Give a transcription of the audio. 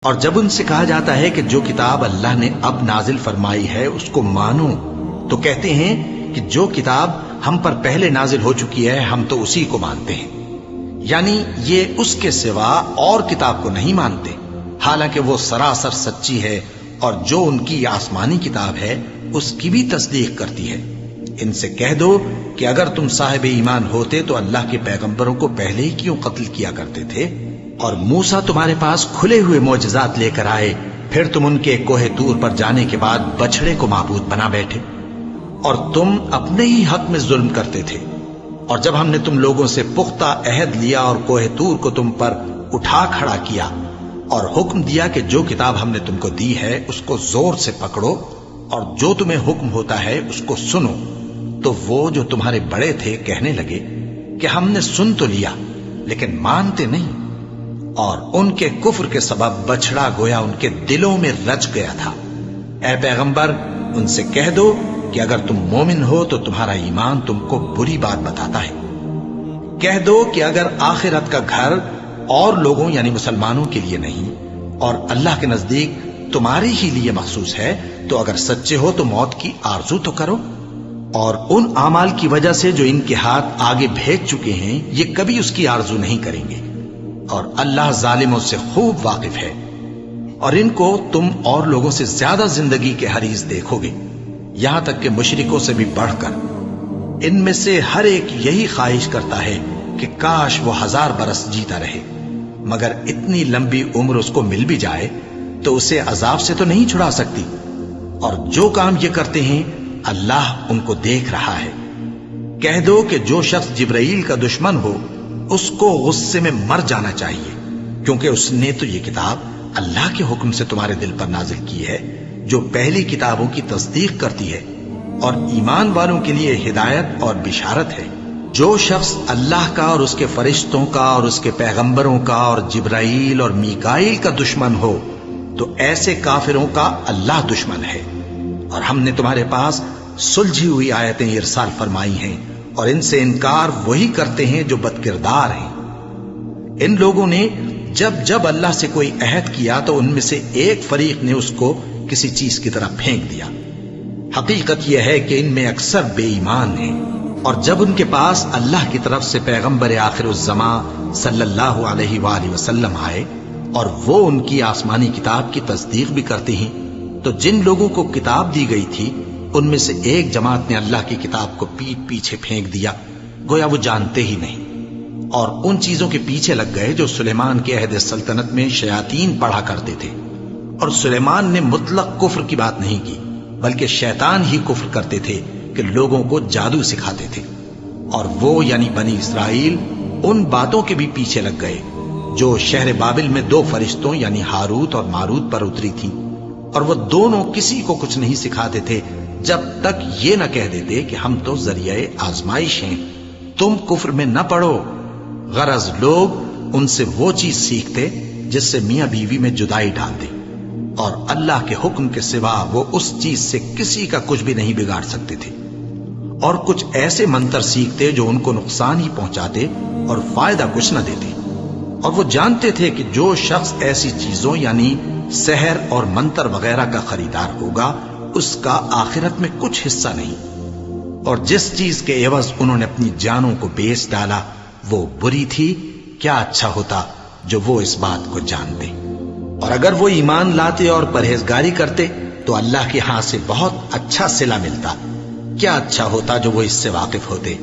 اور جب ان سے کہا جاتا ہے کہ جو کتاب اللہ نے اب نازل فرمائی ہے اس کو مانو، تو کہتے ہیں کہ جو کتاب ہم پر پہلے نازل ہو چکی ہے ہم تو اسی کو مانتے ہیں، یعنی یہ اس کے سوا اور کتاب کو نہیں مانتے، حالانکہ وہ سراسر سچی ہے اور جو ان کی آسمانی کتاب ہے اس کی بھی تصدیق کرتی ہے۔ ان سے کہہ دو کہ اگر تم صاحب ایمان ہوتے تو اللہ کے پیغمبروں کو پہلے ہی کیوں قتل کیا کرتے تھے؟ اور موسیٰ تمہارے پاس کھلے ہوئے معجزات لے کر آئے، پھر تم ان کے کوہ طور پر جانے کے بعد بچڑے کو معبود بنا بیٹھے، اور تم اپنے ہی حق میں ظلم کرتے تھے۔ اور جب ہم نے تم لوگوں سے پختہ عہد لیا اور کوہ طور کو تم پر اٹھا کھڑا کیا اور حکم دیا کہ جو کتاب ہم نے تم کو دی ہے اس کو زور سے پکڑو اور جو تمہیں حکم ہوتا ہے اس کو سنو، تو وہ جو تمہارے بڑے تھے کہنے لگے کہ ہم نے سن تو لیا لیکن مانتے نہیں، اور ان کے کفر کے سبب بچڑا گویا ان کے دلوں میں رچ گیا تھا۔ اے پیغمبر ان سے کہہ دو کہ اگر تم مومن ہو تو تمہارا ایمان تم کو بری بات بتاتا ہے۔ کہہ دو کہ اگر آخرت کا گھر اور لوگوں یعنی مسلمانوں کے لیے نہیں اور اللہ کے نزدیک تمہارے ہی لیے مخصوص ہے تو اگر سچے ہو تو موت کی آرزو تو کرو، اور ان اعمال کی وجہ سے جو ان کے ہاتھ آگے بھیج چکے ہیں یہ کبھی اس کی آرزو نہیں کریں گے، اور اللہ ظالموں سے خوب واقف ہے۔ اور ان کو تم اور لوگوں سے زیادہ زندگی کے حریص دیکھو گے، یہاں تک کہ مشرکوں سے بھی بڑھ کر۔ ان میں سے ہر ایک یہی خواہش کرتا ہے کہ کاش وہ 1000 برس جیتا رہے، مگر اتنی لمبی عمر اس کو مل بھی جائے تو اسے عذاب سے تو نہیں چھڑا سکتی، اور جو کام یہ کرتے ہیں اللہ ان کو دیکھ رہا ہے۔ کہہ دو کہ جو شخص جبرائیل کا دشمن ہو اس کو غصے میں مر جانا چاہیے، کیونکہ اس نے تو یہ کتاب اللہ کے حکم سے تمہارے دل پر نازل کی ہے جو پہلی کتابوں کی تصدیق کرتی ہے اور ایمان والوں کے لیے ہدایت اور بشارت ہے۔ جو شخص اللہ کا اور اس کے فرشتوں کا اور اس کے پیغمبروں کا اور جبرائیل اور میکائیل کا دشمن ہو تو ایسے کافروں کا اللہ دشمن ہے۔ اور ہم نے تمہارے پاس سلجھی ہوئی آیتیں ارسال فرمائی ہیں، اور ان سے انکار وہی کرتے ہیں جو بد کردار ہیں۔ ان لوگوں نے جب جب اللہ سے کوئی عہد کیا تو ان میں سے ایک فریق نے اس کو کسی چیز کی طرح پھینک دیا۔ حقیقت یہ ہے کہ ان میں اکثر بے ایمان ہیں، اور جب ان کے پاس اللہ کی طرف سے پیغمبر آخر الزمان صلی اللہ علیہ وآلہ وسلم آئے اور وہ ان کی آسمانی کتاب کی تصدیق بھی کرتے ہیں، تو جن لوگوں کو کتاب دی گئی تھی ان میں سے ایک جماعت نے اللہ کی کتاب کو پیٹ پیچھے پھینک دیا، گویا وہ جانتے ہی نہیں، اور ان چیزوں کے پیچھے لگ گئے جو سلیمان کے عہد سلطنت میں شیاطین پڑھا کرتے تھے۔ اور سلیمان نے مطلق کفر کی بات نہیں کی، بلکہ شیطان ہی کفر کرتے تھے کہ لوگوں کو جادو سکھاتے تھے، اور وہ یعنی بنی اسرائیل ان باتوں کے بھی پیچھے لگ گئے جو شہر بابل میں 2 فرشتوں یعنی ہاروت اور ماروت پر اتری تھیں، اور وہ دونوں کسی کو کچھ نہیں سکھاتے تھے جب تک یہ نہ کہہ دیتے کہ ہم تو ذریعہ آزمائش ہیں، تم کفر میں نہ پڑو۔ غرض لوگ ان سے وہ چیز سیکھتے جس سے میاں بیوی میں جدائی ڈال دے، اور اللہ کے حکم کے سوا وہ اس چیز سے کسی کا کچھ بھی نہیں بگاڑ سکتے تھے، اور کچھ ایسے منتر سیکھتے جو ان کو نقصان ہی پہنچاتے اور فائدہ کچھ نہ دیتے، اور وہ جانتے تھے کہ جو شخص ایسی چیزوں یعنی سحر اور منتر وغیرہ کا خریدار ہوگا اس کا آخرت میں کچھ حصہ نہیں، اور جس چیز کے عوض انہوں نے اپنی جانوں کو بیچ ڈالا وہ بری تھی، کیا اچھا ہوتا جو وہ اس بات کو جانتے۔ اور اگر وہ ایمان لاتے اور پرہیزگاری کرتے تو اللہ کے ہاں سے بہت اچھا صلہ ملتا، کیا اچھا ہوتا جو وہ اس سے واقف ہوتے۔